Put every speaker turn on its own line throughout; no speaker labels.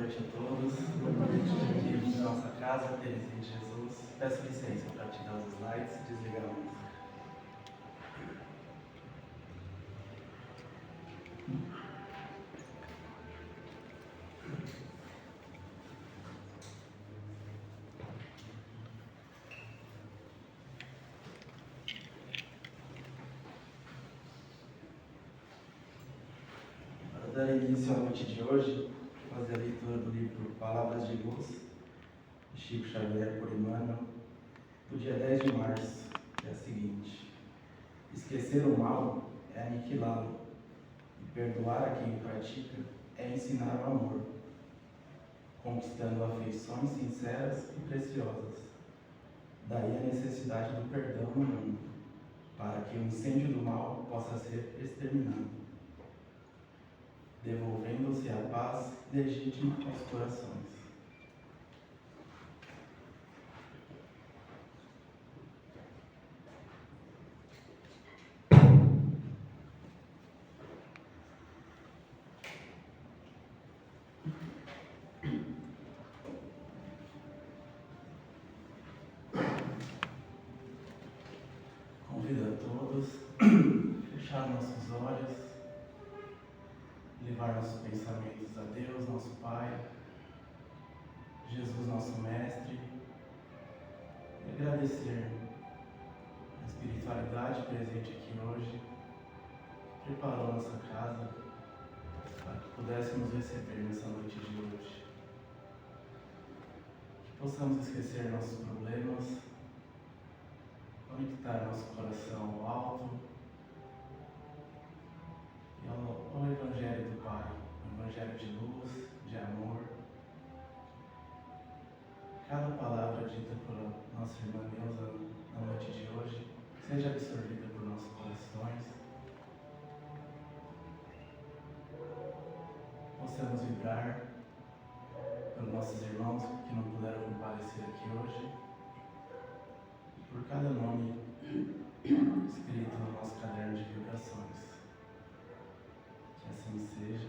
noite a todos. Aqui na nossa casa, Terezinha de Jesus. Peço licença para tirar os slides e desligar a música. Para dar início à noite de hoje, vou fazer a leitura do livro Palavras de Luz, de Chico Xavier por Emmanuel, do dia 10 de março, que é a seguinte: esquecer o mal é aniquilá-lo, e perdoar a quem o pratica é ensinar o amor, conquistando afeições sinceras e preciosas. Daí a necessidade do perdão no mundo, para que o incêndio do mal possa ser exterminado, devolvendo-se a paz legítima aos corações. Convido a todos a fechar nossos olhos, levar nossos pensamentos a Deus, nosso Pai, Jesus, nosso Mestre, e agradecer a espiritualidade presente aqui hoje, que preparou nossa casa para que pudéssemos receber nessa noite de hoje. Que possamos esquecer nossos problemas, conectar nosso coração ao alto e ao Evangelho do Pai, o Evangelho de luz, de amor. Cada palavra dita por nossa irmã Neuza na noite de hoje seja absorvida por nossos corações. Possamos vibrar pelos nossos irmãos que não puderam comparecer aqui hoje, por cada nome escrito no nosso caderno de vibrações. Que assim seja.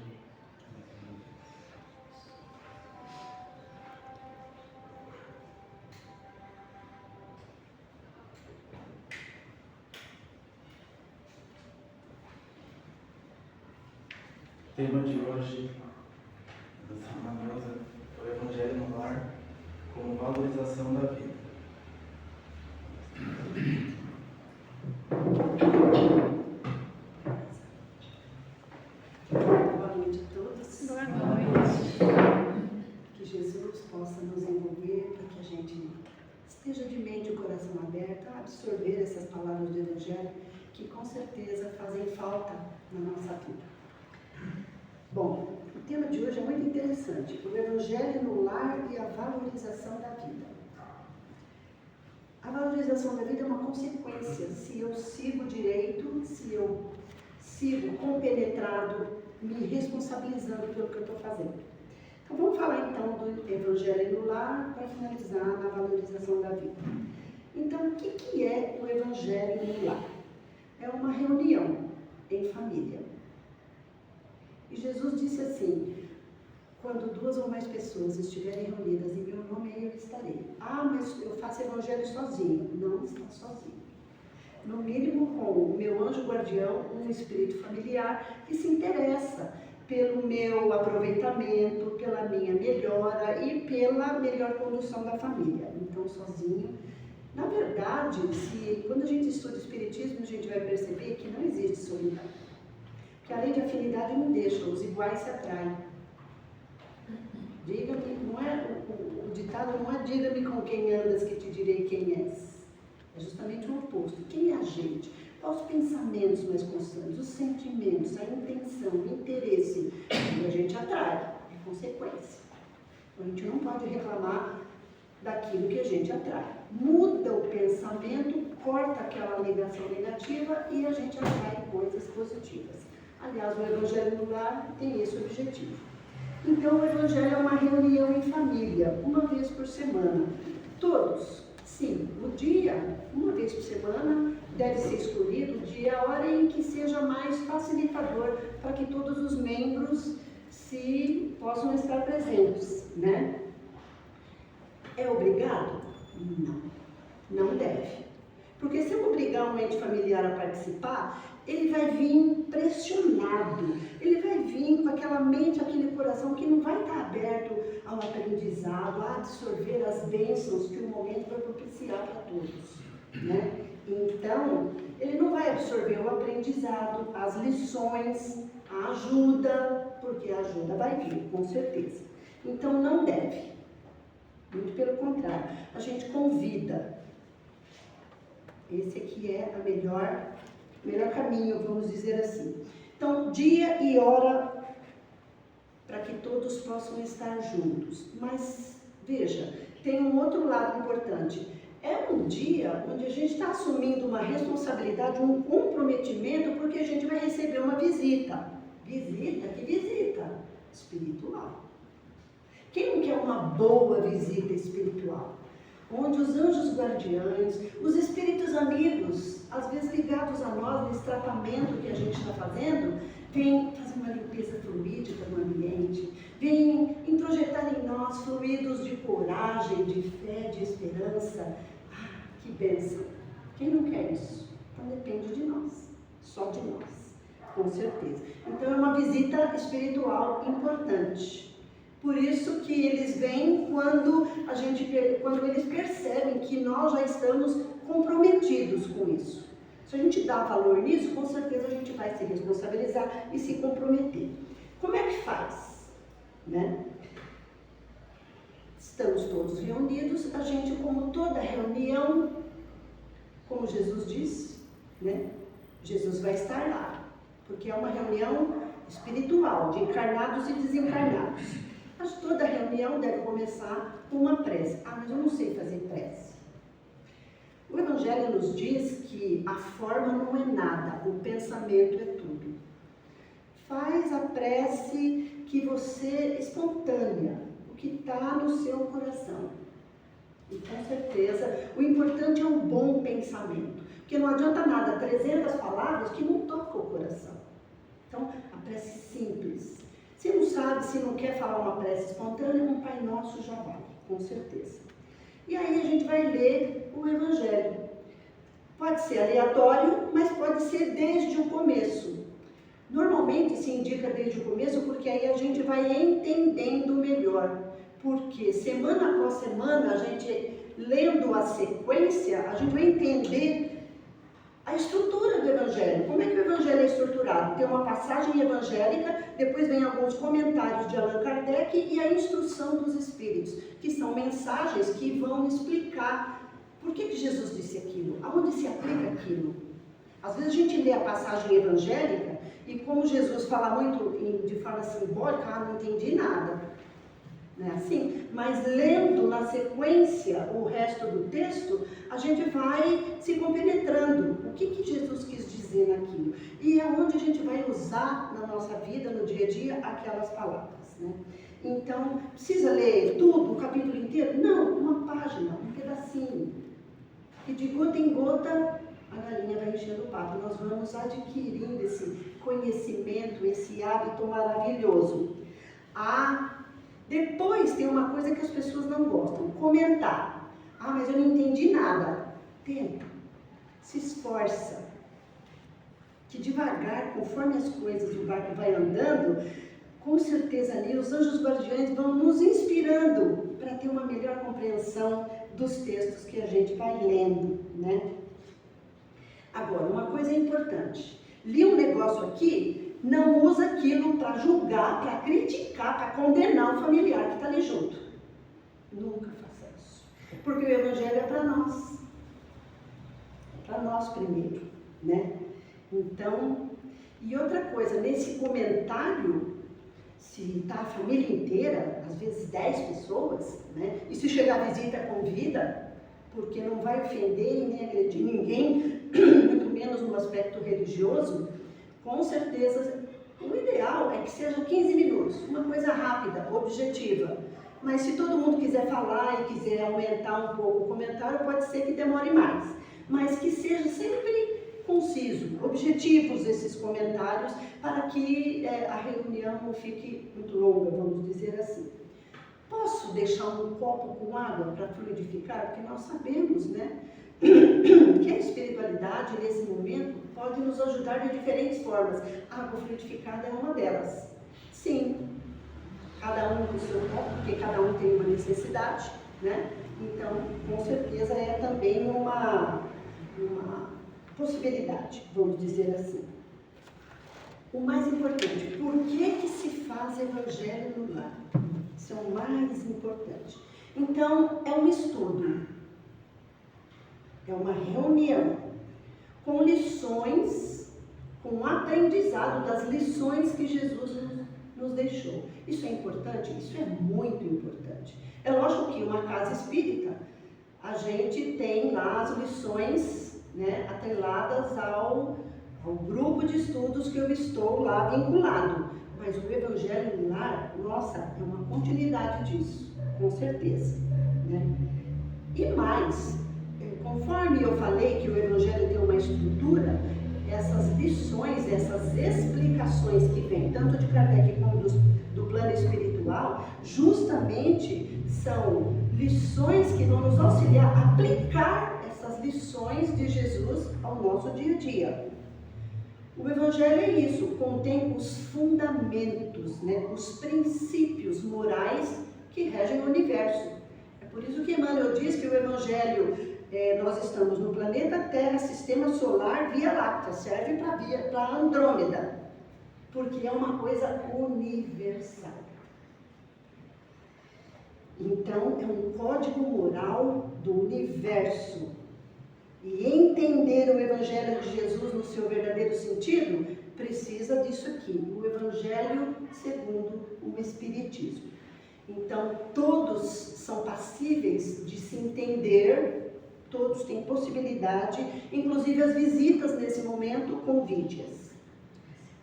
O tema de hoje da Semana Neuza é o Evangelho no Lar como valorização da vida.
Boa noite a todos.
Boa noite.
Que Jesus possa nos envolver para que a gente esteja de mente e coração aberto a absorver essas palavras do Evangelho que com certeza fazem falta na nossa vida. Bom, o tema de hoje é muito interessante: o Evangelho no lar e a valorização da vida. A valorização da vida é uma consequência se eu sigo direito, se eu sigo compenetrado, me responsabilizando pelo que eu estou fazendo. Então vamos falar então do Evangelho no lar para finalizar na valorização da vida. Então o que é o Evangelho no lar? É uma reunião em família. E Jesus disse assim: quando 2 ou mais pessoas estiverem reunidas em meu nome, eu estarei. Ah, mas eu faço evangelho sozinho. Não está sozinho. No mínimo com o meu anjo guardião, um espírito familiar que se interessa pelo meu aproveitamento, pela minha melhora e pela melhor condução da família. Então, sozinho. Na verdade, quando a gente estuda o espiritismo, a gente vai perceber que não existe solidão. Que a lei de afinidade não deixa, os iguais se atraem. Diga-me, não é, o ditado não é diga-me com quem andas que te direi quem és. É justamente o oposto. Quem é a gente? Quais os pensamentos mais constantes, os sentimentos, a intenção, o interesse. E a gente atrai, é consequência. Então, a gente não pode reclamar daquilo que a gente atrai. Muda o pensamento, corta aquela ligação negativa e a gente atrai coisas positivas. Aliás, o Evangelho no lar tem esse objetivo. Então, o Evangelho é uma reunião em família, uma vez por semana. Todos, sim, o dia, uma vez por semana, deve ser escolhido o dia, a hora em que seja mais facilitador para que todos os membros possam estar presentes, né? É obrigado? Não, não deve. Porque se eu obrigar um ente familiar a participar, ele vai vir pressionado, ele vai vir com aquela mente, aquele coração que não vai estar aberto ao aprendizado, a absorver as bênçãos que o momento vai propiciar para todos, né? Então, ele não vai absorver o aprendizado, as lições, a ajuda, porque a ajuda vai vir, com certeza. Então, não deve. Muito pelo contrário, a gente convida. Esse aqui é o melhor caminho, vamos dizer assim. Então, dia e hora para que todos possam estar juntos. Mas, veja, tem um outro lado importante. É um dia onde a gente está assumindo uma responsabilidade, um comprometimento, porque a gente vai receber uma visita. Visita? Que visita? Espiritual. Quem não quer uma boa visita espiritual? Onde os anjos guardiães, os espíritos amigos, às vezes ligados a nós nesse tratamento que a gente está fazendo, vêm fazer uma limpeza fluídica no ambiente, vêm introjetar em nós fluidos de coragem, de fé, de esperança. Ah, que bênção! Quem não quer isso? Então depende de nós, só de nós, com certeza. Então é uma visita espiritual importante. Por isso que eles vêm quando eles percebem que nós já estamos comprometidos com isso. Se a gente dá valor nisso, com certeza a gente vai se responsabilizar e se comprometer. Como é que faz? Né? Estamos todos reunidos, a gente, como toda reunião, como Jesus disse, né? Jesus vai estar lá, porque é uma reunião espiritual, de encarnados e desencarnados. Mas toda reunião deve começar com uma prece. Ah, mas eu não sei fazer prece. O Evangelho nos diz que a forma não é nada, o pensamento é tudo. Faz a prece que você, espontânea, o que está no seu coração. E com certeza, o importante é um bom pensamento. Porque não adianta nada, 300 palavras que não tocam o coração. Então, a prece simples. Se não sabe, se não quer falar uma prece espontânea, um Pai Nosso já vale, com certeza. E aí a gente vai ler o Evangelho. Pode ser aleatório, mas pode ser desde o começo. Normalmente se indica desde o começo porque aí a gente vai entendendo melhor. Porque semana após semana, a gente lendo a sequência, a gente vai entender a estrutura do Evangelho. Como é que o Evangelho é estruturado? Tem uma passagem evangélica, depois vem alguns comentários de Allan Kardec e a instrução dos Espíritos, que são mensagens que vão explicar por que Jesus disse aquilo, aonde se aplica aquilo. Às vezes a gente lê a passagem evangélica e como Jesus fala muito de forma simbólica, não entendi nada. Não é assim? Mas lendo na sequência o resto do texto, a gente vai se compenetrando. O que Jesus quis dizer naquilo? E é onde a gente vai usar na nossa vida, no dia a dia, aquelas palavras. Né? Então, precisa ler tudo, o capítulo inteiro? Não, uma página, um pedacinho. E de gota em gota, a galinha vai enchendo o papo. Nós vamos adquirindo esse conhecimento, esse hábito maravilhoso. Depois tem uma coisa que as pessoas não gostam, comentar. Ah, mas eu não entendi nada. Tenta, se esforça. Que devagar, conforme as coisas do barco vai andando, com certeza ali os anjos guardiães vão nos inspirando para ter uma melhor compreensão dos textos que a gente vai lendo, né? Agora, uma coisa importante. Li um negócio aqui, não usa aquilo para julgar, para criticar, para condenar o familiar que está ali junto. Nunca faça isso. Porque o Evangelho é para nós. É para nós primeiro, né? Então, e outra coisa, nesse comentário, se está a família inteira, às vezes 10 pessoas, né? E se chegar a visita, convida, porque não vai ofender e nem agredir ninguém, muito menos no aspecto religioso. Com certeza, o ideal é que seja 15 minutos, uma coisa rápida, objetiva. Mas se todo mundo quiser falar e quiser aumentar um pouco o comentário, pode ser que demore mais. Mas que seja sempre conciso, objetivos esses comentários, para que a reunião não fique muito longa, vamos dizer assim. Posso deixar um copo com água para fluidificar? Porque nós sabemos, né, que a espiritualidade, nesse momento, pode nos ajudar de diferentes formas. A água fluidificada é uma delas. Sim, cada um com o seu copo, porque cada um tem uma necessidade, né? Então, com certeza, é também uma possibilidade, vamos dizer assim. O mais importante, por que se faz evangelho no lar? Isso é o mais importante. Então, é um estudo, é uma reunião com lições, com aprendizado das lições que Jesus nos deixou. Isso é importante? Isso é muito importante. É lógico que uma casa espírita, a gente tem lá as lições, né, atreladas ao grupo de estudos que eu estou lá vinculado. Mas o Evangelho no Lar, nossa, é uma continuidade disso, com certeza, né? E mais, conforme eu falei que o Evangelho tem uma estrutura, essas lições, essas explicações que vêm, tanto de Kardec como do plano espiritual, justamente são lições que vão nos auxiliar a aplicar essas lições de Jesus ao nosso dia a dia. O Evangelho é isso, contém os fundamentos, né, os princípios morais que regem o universo. É por isso que Emmanuel diz que o Evangelho, nós estamos no planeta Terra, sistema solar, Via Láctea, serve para Andrômeda, porque é uma coisa universal. Então, é um código moral do universo. E entender o Evangelho de Jesus no seu verdadeiro sentido, precisa disso aqui, o Evangelho segundo o Espiritismo. Então, todos são passíveis de se entender, todos têm possibilidade, inclusive as visitas nesse momento, convite-as.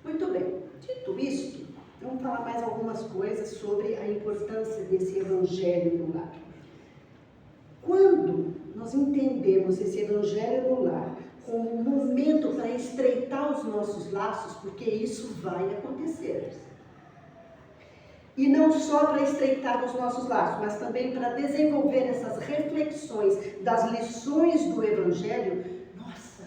Muito bem, dito isto, vamos falar mais algumas coisas sobre a importância desse Evangelho no lar. Quando nós entendemos esse Evangelho no lar como um momento para estreitar os nossos laços, porque isso vai acontecer. E não só para estreitar os nossos laços, mas também para desenvolver essas reflexões das lições do Evangelho. Nossa,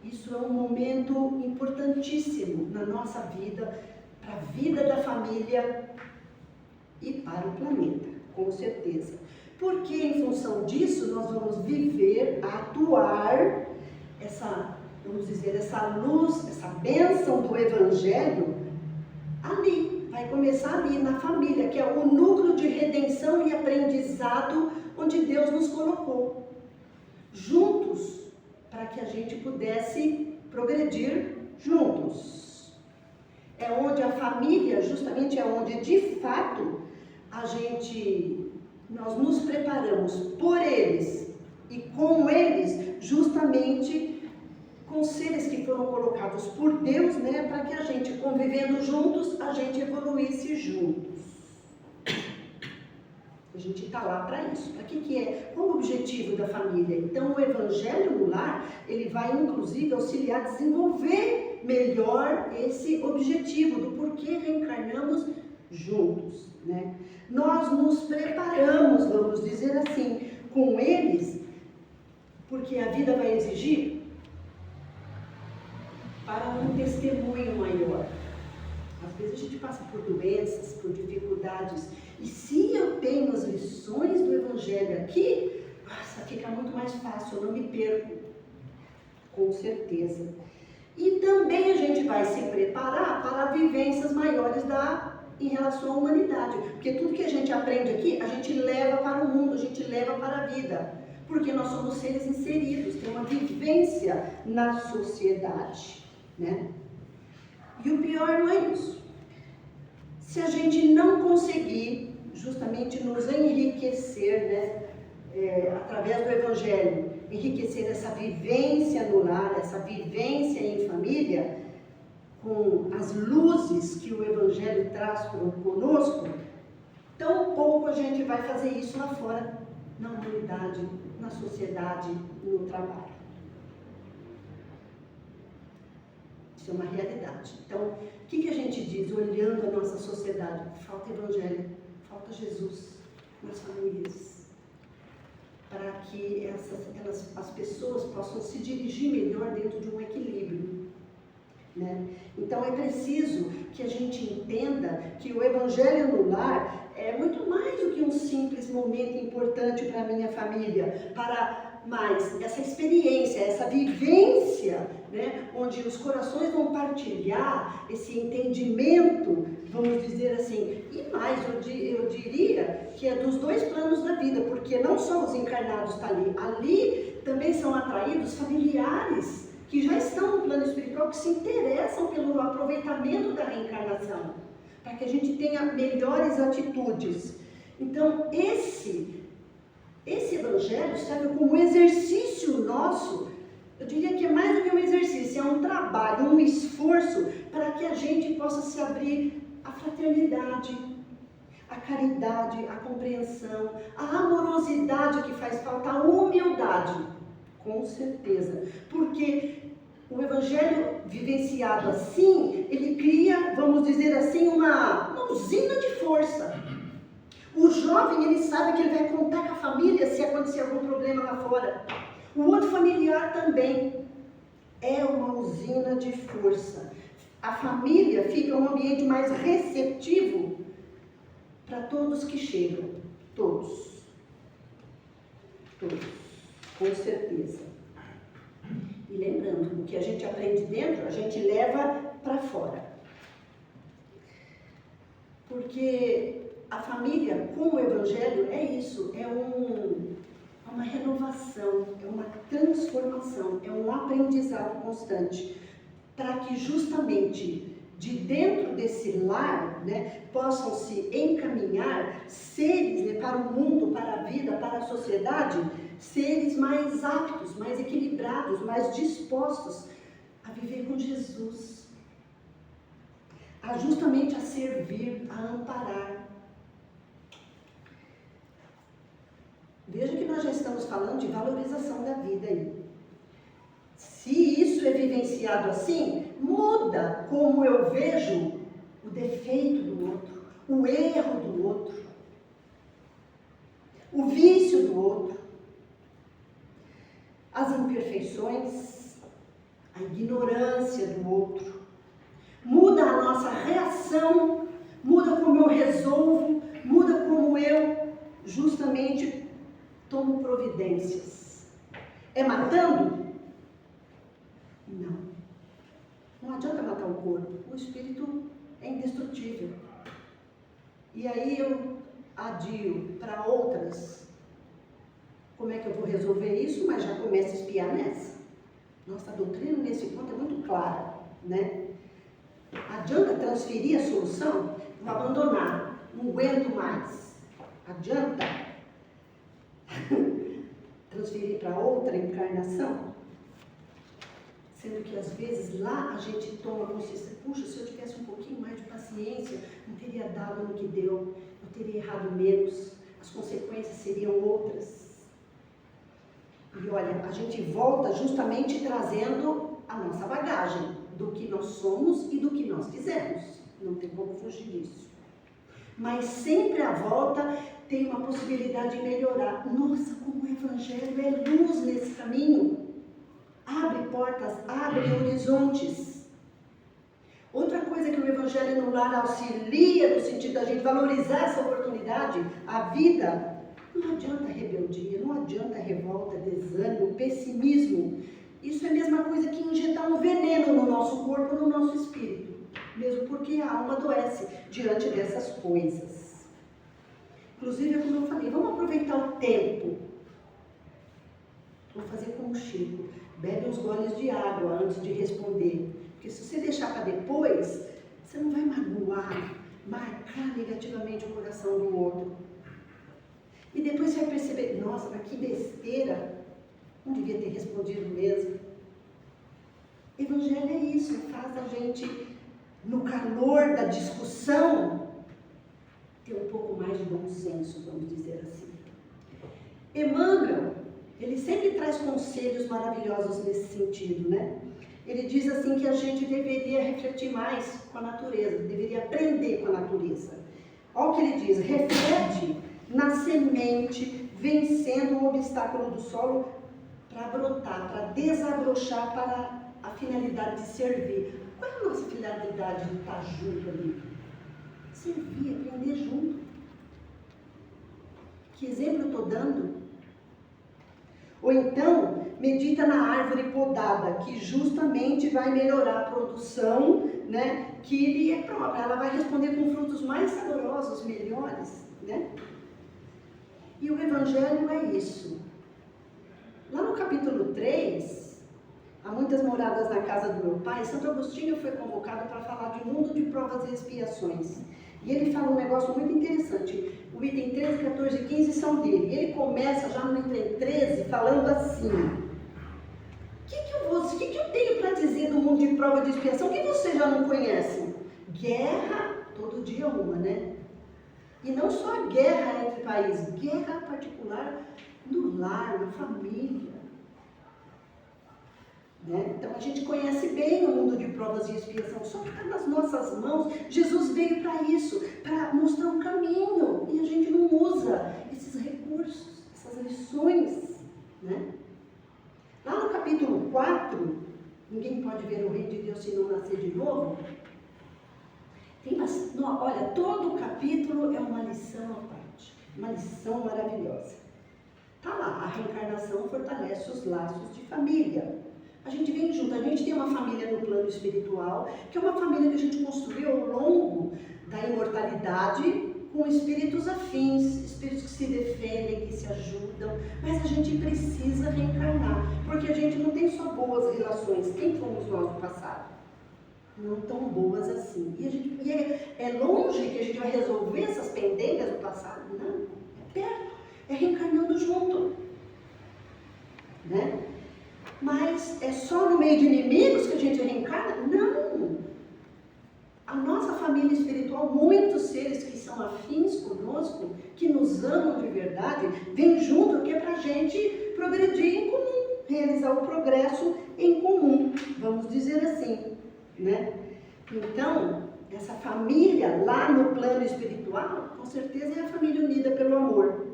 isso é um momento importantíssimo na nossa vida, para a vida da família e para o planeta, com certeza. Porque em função disso nós vamos viver, atuar vamos dizer, essa luz, essa bênção do Evangelho ali, vai começar ali na família, que é o núcleo de redenção e aprendizado onde Deus nos colocou, juntos, para que a gente pudesse progredir juntos. É onde a família, justamente é onde de fato nós nos preparamos por eles e com eles, justamente com seres que foram colocados por Deus, né, para que a gente, convivendo juntos, a gente evoluísse juntos. A gente está lá para isso. Para que é? Qual o objetivo da família? Então, o Evangelho no lar, ele vai, inclusive, auxiliar a desenvolver melhor esse objetivo do porquê reencarnamos juntos, né? Nós nos preparamos, vamos dizer assim, com eles, porque a vida vai exigir, para um testemunho maior. Às vezes a gente passa por doenças, por dificuldades, e se eu tenho as lições do Evangelho aqui, nossa, fica muito mais fácil, eu não me perco, com certeza. E também a gente vai se preparar para vivências maiores em relação à humanidade, porque tudo que a gente aprende aqui, a gente leva para o mundo, a gente leva para a vida, porque nós somos seres inseridos, tem uma vivência na sociedade, né? E o pior não é isso. Se a gente não conseguir justamente nos enriquecer, né, através do Evangelho, enriquecer essa vivência no lar, essa vivência em família, com as luzes que o Evangelho traz conosco, tão pouco a gente vai fazer isso lá fora, na humanidade, na sociedade, no trabalho. Isso é uma realidade. Então, o que a gente diz olhando a nossa sociedade? Falta evangelho, falta Jesus nas famílias, para que as pessoas possam se dirigir melhor dentro de um equilíbrio, né? Então é preciso que a gente entenda que o evangelho no lar é muito mais do que um simples momento importante para a minha família, para mais essa experiência, essa vivência, né, onde os corações vão partilhar esse entendimento, vamos dizer assim, e mais, eu diria que é dos dois planos da vida, porque não só os encarnados estão ali também são atraídos familiares que já estão no plano espiritual, que se interessam pelo aproveitamento da reencarnação, para que a gente tenha melhores atitudes. Então, esse evangelho serve como exercício nosso. Eu diria que é mais do que um exercício, é um trabalho, um esforço para que a gente possa se abrir à fraternidade, à caridade, à compreensão, à amorosidade que faz falta, à humildade, com certeza. Porque o evangelho vivenciado assim, ele cria, vamos dizer assim, uma usina de força. O jovem, ele sabe que ele vai contar com a família se acontecer algum problema lá fora. O outro familiar também é uma usina de força. A família fica um ambiente mais receptivo para todos que chegam. Todos. Todos. Com certeza. E lembrando, o que a gente aprende dentro, a gente leva para fora. Porque a família, com o evangelho, é isso, é uma renovação, é uma transformação, é um aprendizado constante, para que justamente de dentro desse lar, né, possam se encaminhar seres, né, para o mundo, para a vida, para a sociedade, seres mais aptos, mais equilibrados, mais dispostos a viver com Jesus, justamente a servir, a amparar. Veja que nós já estamos falando de valorização da vida aí. Se isso é vivenciado assim, muda como eu vejo o defeito do outro, o erro do outro, o vício do outro, as imperfeições, a ignorância do outro. Muda a nossa reação, muda como eu resolvo, muda como eu justamente tomo providências. É matando? Não. Não adianta matar o corpo. O espírito é indestrutível. E aí eu adio para outras. Como é que eu vou resolver isso? Mas já começo a espiar nessa. Nossa, a doutrina nesse ponto é muito clara, né? Adianta transferir a solução? Vou abandonar. Não aguento mais. Adianta transferir para outra encarnação, sendo que às vezes lá a gente toma consciência, puxa, se eu tivesse um pouquinho mais de paciência, não teria dado no que deu, eu teria errado menos, as consequências seriam outras. E olha, a gente volta justamente trazendo a nossa bagagem, do que nós somos e do que nós fizemos, não tem como fugir disso. Mas sempre à volta tem uma possibilidade de melhorar. Nossa, como o evangelho é luz nesse caminho. Abre portas, abre horizontes. Outra coisa que o evangelho no lar auxilia no sentido da gente valorizar essa oportunidade, a vida, não adianta rebeldia, não adianta revolta, desânimo, pessimismo. Isso é a mesma coisa que injetar um veneno no nosso corpo, no nosso espírito. Mesmo porque a alma adoece diante dessas coisas. Inclusive, como eu falei, vamos aproveitar o tempo. Vou fazer como o Chico. Bebe uns goles de água antes de responder. Porque se você deixar para depois, você não vai magoar, marcar negativamente o coração do outro. E depois você vai perceber, nossa, mas que besteira. Não devia ter respondido mesmo. Evangelho é isso, faz a gente, no calor da discussão, ter um pouco mais de bom senso, vamos dizer assim. Emmanuel, ele sempre traz conselhos maravilhosos nesse sentido, né? ele diz assim que a gente deveria refletir mais com a natureza, deveria aprender com a natureza. Olha o que ele diz: reflete na semente, vencendo o obstáculo do solo para brotar, para desabrochar para a finalidade de servir. Qual é a nossa finalidade de estar junto ali? Servir, aprender junto. Que exemplo eu estou dando? Ou então, medita na árvore podada, que justamente vai melhorar a produção, né, que lhe é própria. Ela vai responder com frutos mais saborosos, melhores, né? E o Evangelho é isso. Lá no capítulo 3, há muitas moradas na casa do meu pai, Santo Agostinho foi convocado para falar de mundo de provas e expiações. E ele fala um negócio muito interessante. O item 13, 14 e 15 são dele. E ele começa já no item 13 falando assim: o que eu tenho para dizer do mundo de prova e de expiação que você já não conhece? Guerra, todo dia uma, né? E não só a guerra entre países, guerra particular no lar, na família. Né? Então a gente conhece bem o mundo de provas e expiação, só que está nas nossas mãos. Jesus veio para isso, para mostrar um caminho, e a gente não usa esses recursos, essas lições. Né? Lá no capítulo 4, ninguém pode ver o reino de Deus se não nascer de novo. Olha, todo o capítulo é uma lição à parte, uma lição maravilhosa. Está lá, a reencarnação fortalece os laços de família. A gente vem junto, a gente tem uma família no plano espiritual, que é uma família que a gente construiu ao longo da imortalidade, com espíritos afins, espíritos que se defendem, que se ajudam, mas a gente precisa reencarnar, porque a gente não tem só boas relações. Quem fomos nós no passado? Não tão boas assim. E é longe que a gente vai resolver essas pendências do passado? Não, é perto, é reencarnando junto. Né? Mas é só no meio de inimigos que a gente reencarna? Não! A nossa família espiritual, muitos seres que são afins conosco, que nos amam de verdade, vêm junto, que é para a gente progredir em comum, realizar o progresso em comum, vamos dizer assim, né? Então, essa família lá no plano espiritual, com certeza é a família unida pelo amor.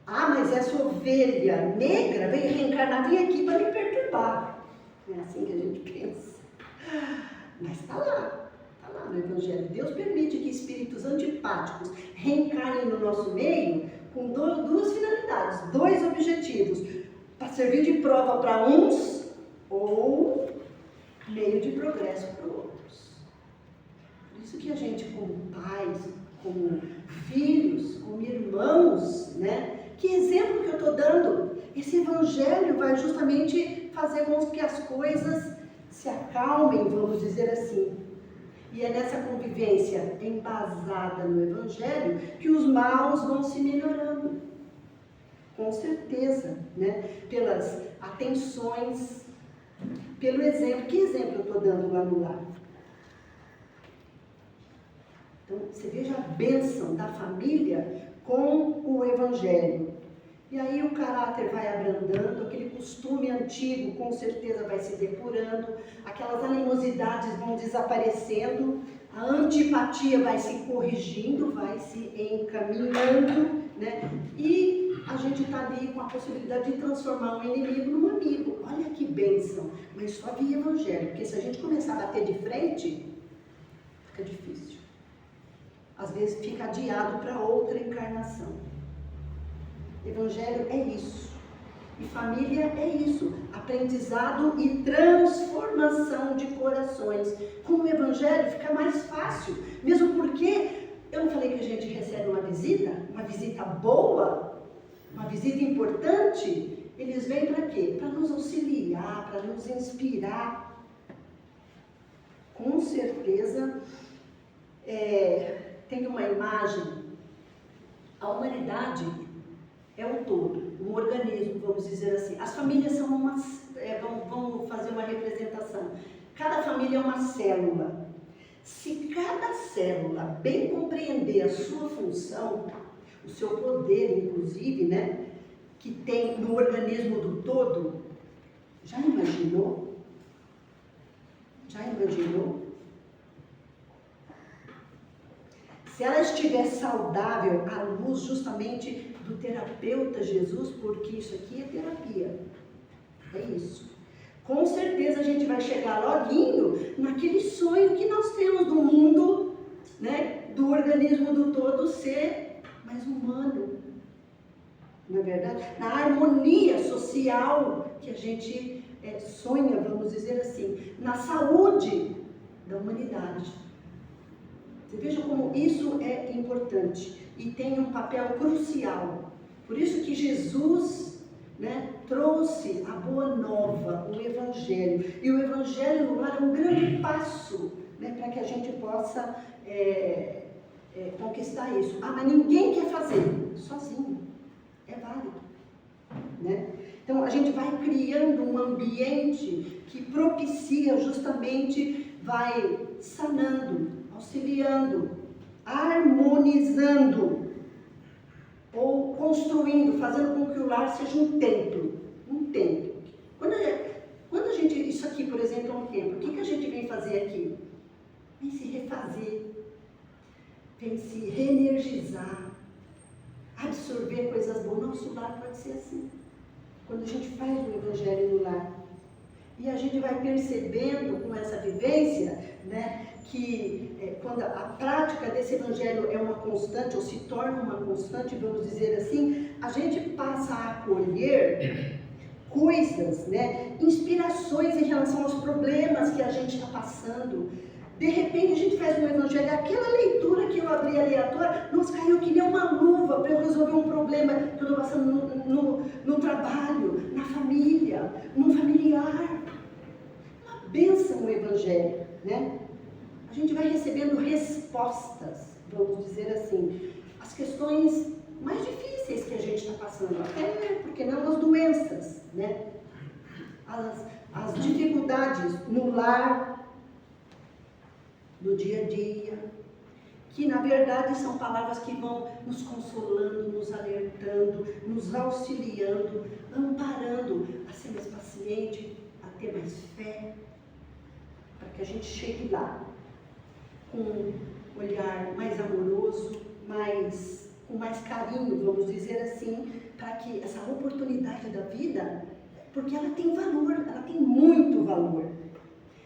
Ah, mas essa ovelha negra veio reencarnar, vem aqui para me perturbar. É assim que a gente pensa. Mas está lá no Evangelho. Deus permite que espíritos antipáticos reencarnem no nosso meio com duas finalidades, dois objetivos: para servir de prova para uns ou meio de progresso para outros. Por isso que a gente, como pais, como filhos, como irmãos, né? Que exemplo que eu estou dando? Esse Evangelho vai justamente fazer com que as coisas se acalmem, vamos dizer assim. E é nessa convivência embasada no Evangelho que os maus vão se melhorando. Com certeza, né? Pelas atenções, pelo exemplo. Que exemplo eu estou dando lá no lar? Então, você veja a bênção da família com o Evangelho. E aí o caráter vai abrandando, aquele costume antigo com certeza vai se depurando, aquelas animosidades vão desaparecendo, a antipatia vai se corrigindo, vai se encaminhando, né? E a gente está ali com a possibilidade de transformar um inimigo num amigo. Olha que bênção, mas só via Evangelho, porque se a gente começar a bater de frente, fica difícil. Às vezes fica adiado para outra encarnação. Evangelho é isso. E família é isso. Aprendizado e transformação de corações. Com o Evangelho fica mais fácil. Mesmo porque, eu não falei que a gente recebe uma visita boa, uma visita importante. Eles vêm para quê? Para nos auxiliar, para nos inspirar. Com certeza, tem uma imagem. A humanidade é um todo, um organismo, vamos dizer assim. As famílias são vamos fazer uma representação. Cada família é uma célula. Se cada célula bem compreender a sua função, o seu poder, inclusive, né, que tem no organismo do todo, já imaginou? Já imaginou? Se ela estiver saudável à luz justamente do terapeuta Jesus, porque isso aqui é terapia. É isso. Com certeza a gente vai chegar loguinho naquele sonho que nós temos do mundo, né, do organismo do todo ser mais humano. Não é verdade? Na harmonia social que a gente sonha, vamos dizer assim, na saúde da humanidade. Você veja como isso é importante e tem um papel crucial. Por isso que Jesus, né, trouxe a boa nova, o Evangelho. E o Evangelho no lar é um grande passo, né, para que a gente possa conquistar isso. Ah, mas ninguém quer fazer sozinho. É válido, né? Então a gente vai criando um ambiente que propicia justamente, vai sanando, auxiliando, harmonizando ou construindo, fazendo com que o lar seja um templo. Um templo. Quando a gente, isso aqui, por exemplo, é um templo, o que a gente vem fazer aqui? Vem se refazer, vem se reenergizar, absorver coisas boas. Nosso lar pode ser assim. Quando a gente faz o Evangelho no lar. E a gente vai percebendo com essa vivência, né, que quando a prática desse Evangelho é uma constante, ou se torna uma constante, vamos dizer assim, a gente passa a acolher coisas, né, inspirações em relação aos problemas que a gente está passando. De repente a gente faz um Evangelho, aquela leitura que eu abri aleatória, nos caiu que nem uma luva para eu resolver um problema que eu estou passando no trabalho, na família, no familiar. Uma bênção o Evangelho, né? A gente vai recebendo respostas, vamos dizer assim, às questões mais difíceis que a gente está passando, até porque não as doenças, né? As dificuldades no lar, no dia a dia, que na verdade são palavras que vão nos consolando, nos alertando, nos auxiliando, amparando a ser mais paciente, a ter mais fé, para que a gente chegue lá com um olhar mais amoroso, com mais carinho, vamos dizer assim, para que essa oportunidade da vida, porque ela tem valor, ela tem muito valor.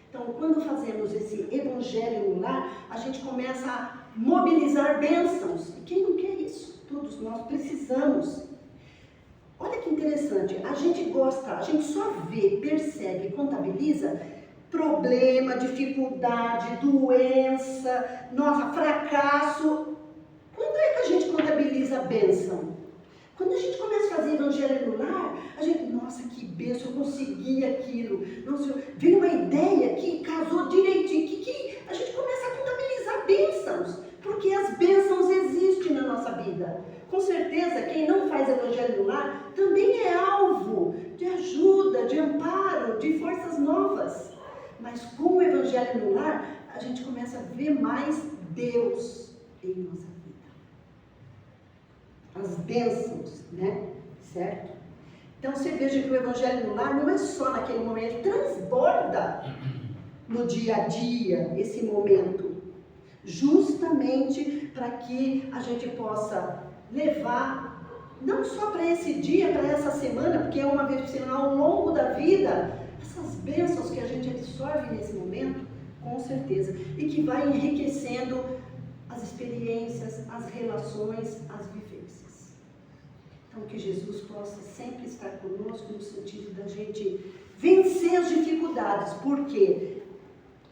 Então, quando fazemos esse Evangelho no lar, a gente começa a mobilizar bênçãos. E quem não quer isso? Todos nós precisamos. Olha que interessante, a gente só vê, percebe, contabiliza problema, dificuldade, doença, fracasso. Quando é que a gente contabiliza a bênção? Quando a gente começa a fazer Evangelho no lar, a gente, nossa, que bênção, eu consegui aquilo. Nossa, veio uma ideia que casou direitinho, que a gente começa a contabilizar bênçãos, porque as bênçãos existem na nossa vida. Com certeza, quem não faz Evangelho no lar também é alvo de ajuda, de amparo, de forças novas. Mas com o Evangelho no lar, a gente começa a ver mais Deus em nossa vida. As bênçãos, né? Certo? Então você veja que o Evangelho no lar não é só naquele momento, ele transborda no dia a dia esse momento, justamente para que a gente possa levar, não só para esse dia, para essa semana, porque é uma vez por semana, ao longo da vida, essas bênçãos que a gente absorve nesse momento, com certeza, e que vai enriquecendo as experiências, as relações, as vivências. Então, que Jesus possa sempre estar conosco no sentido da gente vencer as dificuldades, porque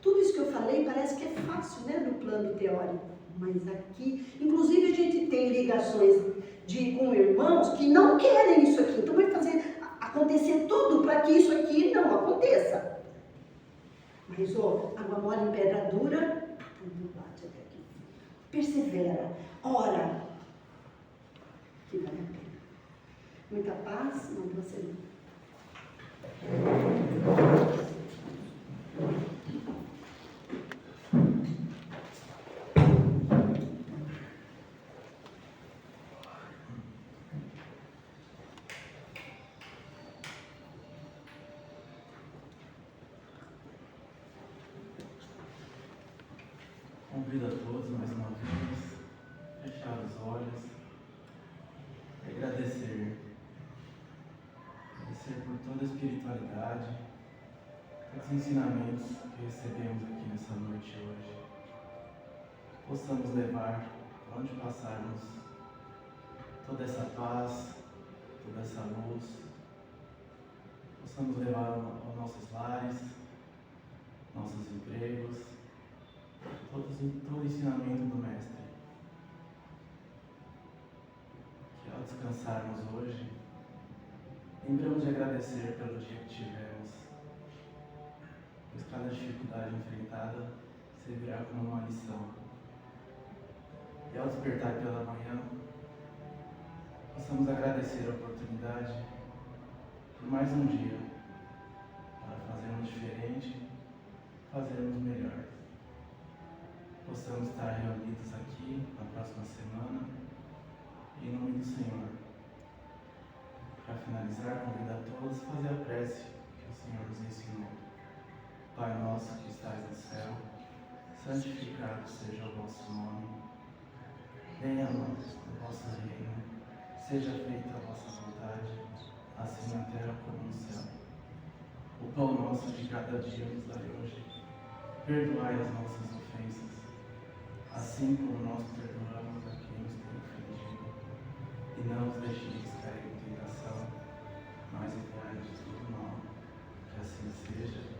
tudo isso que eu falei parece que é fácil, né, no plano teórico, mas aqui, inclusive a gente tem ligações com irmãos que não querem isso aqui, então vai fazer acontecer tudo para que isso aqui não aconteça. Mas, água mole em pedra dura, tudo bate até aqui. Persevera, ora, que vale a pena. Muita paz, uma boa semana.
Convido a todos mais uma vez a fechar os olhos e agradecer. Agradecer por toda a espiritualidade, todos os ensinamentos que recebemos aqui nessa noite hoje. Possamos levar, onde passarmos, toda essa paz, toda essa luz. Possamos levar aos nossos lares, nossos empregos, todo o ensinamento do Mestre. Que ao descansarmos hoje, lembramos de agradecer pelo dia que tivemos, pois cada dificuldade enfrentada servirá como uma lição. E ao despertar pela manhã, possamos agradecer a oportunidade por mais um dia para fazermos diferente, fazermos melhor. Possamos estar reunidos aqui na próxima semana, em nome do Senhor. Para finalizar, convido a todos a fazer a prece que o Senhor nos ensinou. Pai nosso que estais no céu, santificado seja o vosso nome. Venha a nós o vosso reino, seja feita a vossa vontade, assim na terra como no céu. O pão nosso de cada dia nos dai hoje. Perdoai as nossas ofensas, assim como nós perdoamos a quem nos tem ofendido. E não os deixeis cair em tentação, mas livrai-nos de todo mal. Que assim seja.